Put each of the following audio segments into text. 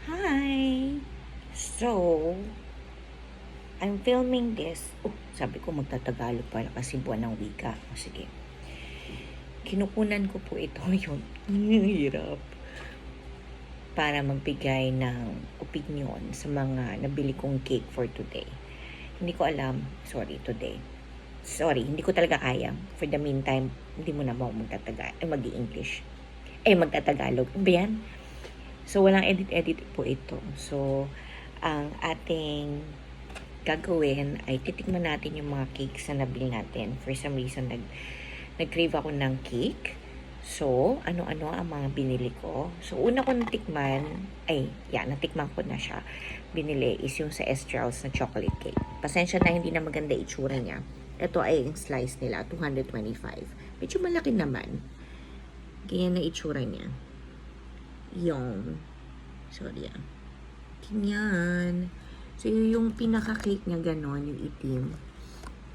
Hi! So, I'm filming this. Oh, sabi ko magtatagalog pala kasi buwan ng wika. O sige. Kinukunan ko po ito yun. Hirap. Para magbigay ng opinion sa mga nabili kong cake for today. Hindi ko alam. Sorry, hindi ko talaga kaya. For the meantime, hindi mo na mag-i-English. Magtatagalog. Ano ba yan? So, walang edit-edit po ito. So, ang ating gagawin ay titikman natin yung mga cakes na nabili natin. For some reason, nag-crave ako ng cake. So, ano-ano ang mga binili ko. So, una ko natikman, natikman ko na siya. Binili is yung sa Estrel's na chocolate cake. Pasensya na, hindi na maganda itsura niya. Ito ay yung slice nila, 225. Medyo malaki naman. Ganyan na itsura niya. Yung, sorry Ganyan. So, yung pinaka-cake niya ganon, yung itim.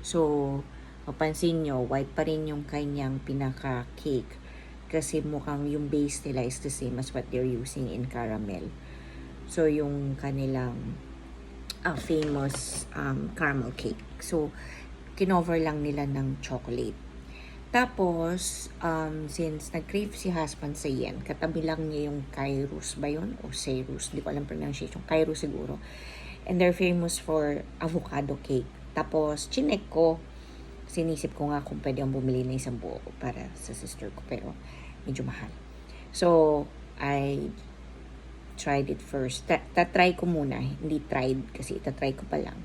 So, mapansin nyo, white pa rin yung kanyang pinaka-cake. Kasi mukhang yung base nila is the same as what they're using in caramel. So, yung kanilang famous caramel cake. So, kinover lang nila ng chocolate. Tapos, since nag-crave si husband sa yan, katabi lang niya yung Kairos ba yun? O Cyrus, di ko alam pronunciation. Kairos siguro. And they're famous for avocado cake. Tapos, chinek ko, sinisip ko nga kung pwede ang bumili na isang buo para sa sister ko. Pero, medyo mahal. So, I tried it first. Tatry ko muna. Hindi tried kasi itatry ko pa lang.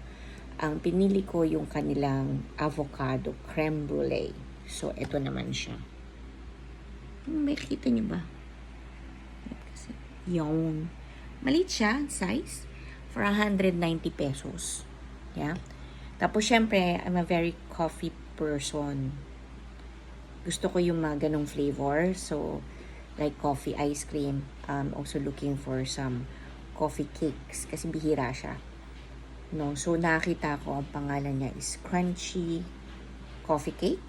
Ang pinili ko yung kanilang avocado creme brulee. So, ito naman siya. May kita niyo ba? Yung maliit siya, size, for 190 pesos. Yeah? Tapos, syempre, I'm a very coffee person. Gusto ko yung mga ganong flavor. So, like coffee ice cream. I'm also looking for some coffee cakes kasi bihira siya. No, so nakita ko ang pangalan niya is Crunchy Coffee Cake.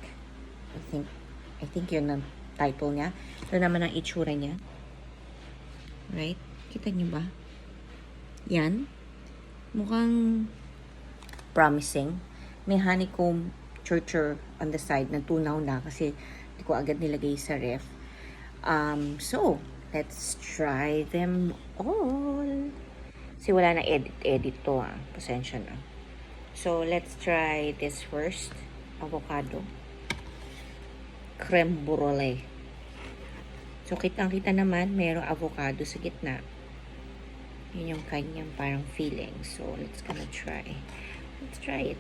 I think yun ang title niya. Ito naman ang itsura niya. Right? Kita niyo ba? Yan. Mukhang promising. May honeycomb churcher on the side na tunaw na kasi hindi ko agad nilagay sa ref. So, let's try them all. Kasi wala na edit to Pasensya na. So, let's try this first. Avocado. Creme brulee. So, kitang-kita naman, mayroong avocado sa gitna. Yun yung kanyang parang feeling. So, let's try. Let's try it.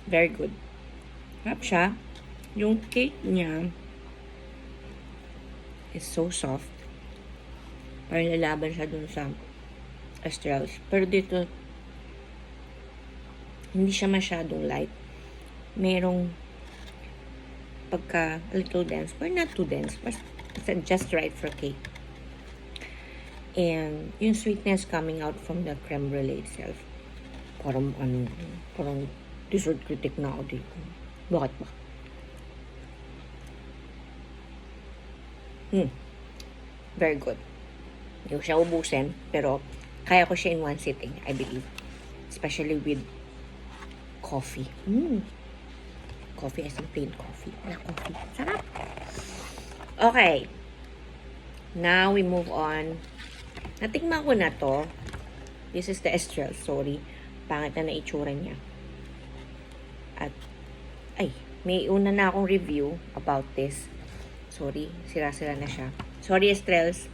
Very good. Harap siya. Yung cake niya is so soft. Parang lalaban siya dun sa Estrel's. Pero dito, hindi siya masyadong light. Merong pagka a little dense, but not too dense. But just right for cake. And yung sweetness coming out from the creme brulee itself. Parang dessert critic na ako dito. Bakit ba? Very good. Hindi ko siya ubusin, pero kaya ko siya in one sitting, I believe. Especially with coffee. Coffee as in plain coffee. Wala coffee. Sarap. Okay. Now, we move on. Natikman ko na to. This is the Estrel. Sorry. Pangit na itsura niya. At, may una na akong review about this. Sorry, sira-sira na siya. Sorry, Estrels.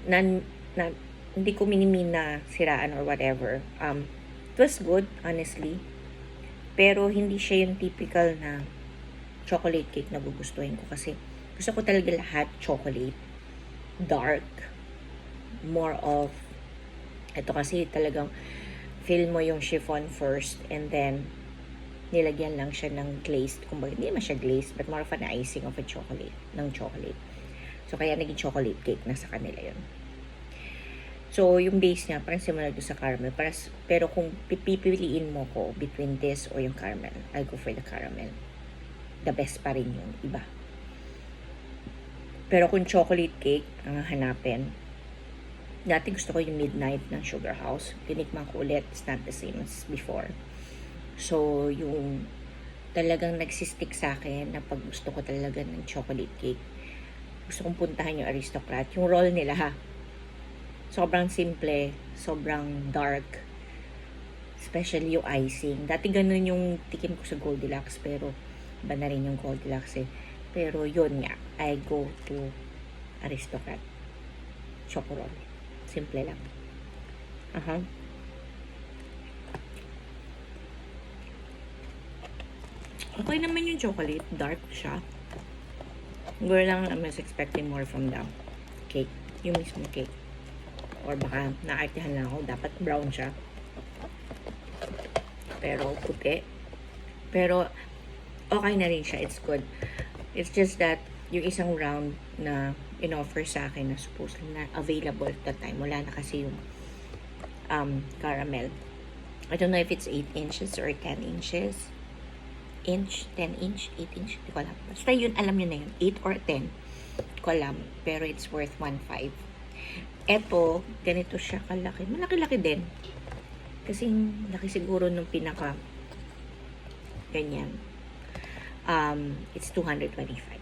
Hindi ko minimin na siraan or whatever. It was good, honestly. Pero hindi siya yung typical na chocolate cake na gugustuhin ko kasi gusto ko talaga lahat chocolate. Dark. More of, ito kasi talagang fill mo yung chiffon first and then nilagyan lang siya ng glazed. Kumbaga, hindi naman siya glazed, but more of an icing of a chocolate. Ng chocolate. So, kaya naging chocolate cake na sa kanila yun. So, yung base niya, parang similar doon sa caramel. Pero kung pipiliin mo ko between this or yung caramel, I'll go for the caramel. the best pa rin yun, iba. Pero kung chocolate cake ang hanapin, dati gusto ko yung Midnight ng Sugar House. Tinikman ko ulit, it's not the same as before. So, yung talagang nagsistick sa akin na pag gusto ko talaga ng chocolate cake, gusto kong puntahan yung Aristocrat. Yung roll nila ha, sobrang simple, sobrang dark, especially yung icing. Dati ganun yung tikim ko sa Goldilocks, pero iba na rin yung Goldilocks eh. Pero yun nga, I go to Aristocrat Choco Roll. Simple lang. Okay naman yung chocolate. Dark siya. Siguro lang I was expecting more from the cake. Yung mismo cake. Or baka naartihan lang ako. Dapat brown siya. Pero puti. Pero okay na rin siya. It's good. It's just that yung isang round na in-offer sa akin na supposedly na available at that time. Wala na kasi yung caramel. I don't know if it's 8 inches or 10 inches. 10 inch, 8 inch, hindi ko alam. Basta yun, alam nyo na yun. 8 or 10. Hindi ko alam. Pero it's worth 1.5. Eto, ganito siya kalaki. Malaki-laki din. Kasi laki siguro nung pinaka ganyan. It's 225.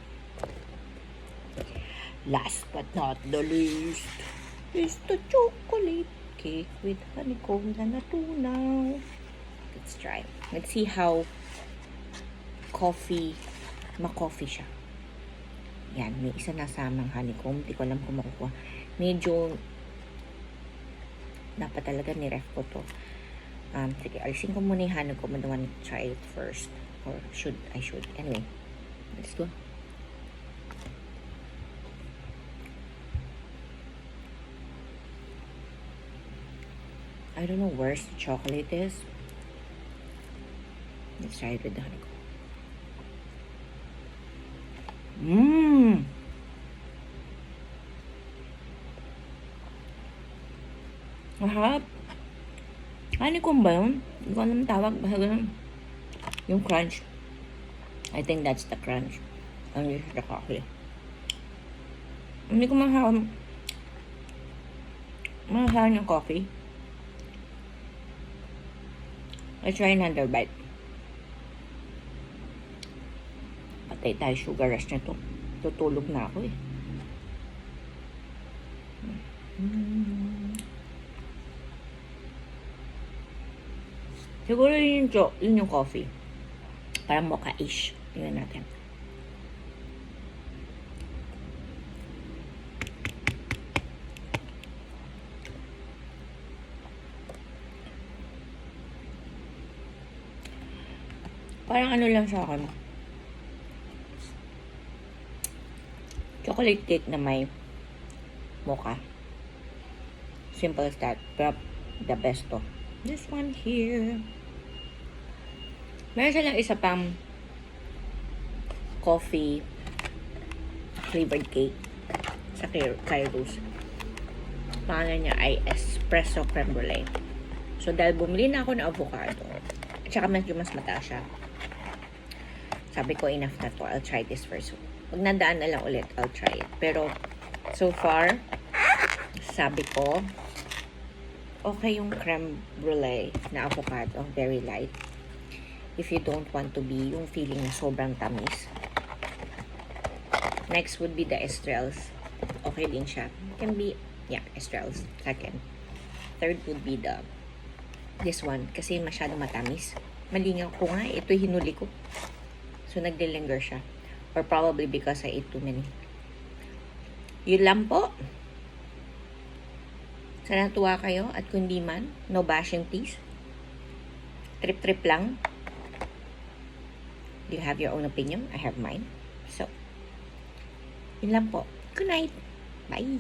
Last but not the least is the chocolate cake with honeycomb na natunaw. Let's try. Let's see how ma-coffee siya. Yan, may isa nasamang honeycomb. Di ko alam kung makukuha. Medyo dapat talaga ni-ref ko to. Sige, alisin ko muna yung honeycomb. I don't want to try it first. Or I should. Anyway, let's go. I don't know where the chocolate is. Let's try it with the honeycomb. Mahap. Honeycomb ba yun? Hindi ko alam tawag. Basta ganun. Yung crunch. I think that's the crunch. And this is the coffee. Hindi ko mahahan yung coffee. Let's try another bite. Patay tayo sugar rush na to. Tutulog na ako eh. Siguro yun yung coffee. Parang mocha-ish. Tingnan natin. Parang ano lang sa akin. Chocolate cake na may mocha. Simple as that. Pero the best to. This one here. Meron silang isa pang coffee flavored cake sa Kairos. Pangalan niya ay espresso creme brulee. So dahil bumili na ako ng avocado, at saka medyo mas mataas siya, sabi ko enough na to. I'll try this first. Pag nandaan na lang ulit, I'll try it. Pero so far, sabi ko okay yung creme brulee na avocado, very light. If you don't want to be yung feeling na sobrang tamis. Next would be the Estrells. Okay din siya. Can be, yeah, Estrells. Second. Third would be this one. Kasi masyadong matamis. Malingaw ko nga. Ito hinuli ko. So, nagde-linger siya. Or probably because I ate too many. Yun lang po. Sana tuwa kayo. At kung di man, no bashing please. Trip-trip lang. You have your own opinion. I have mine. So, yun lang po. Good night. Bye.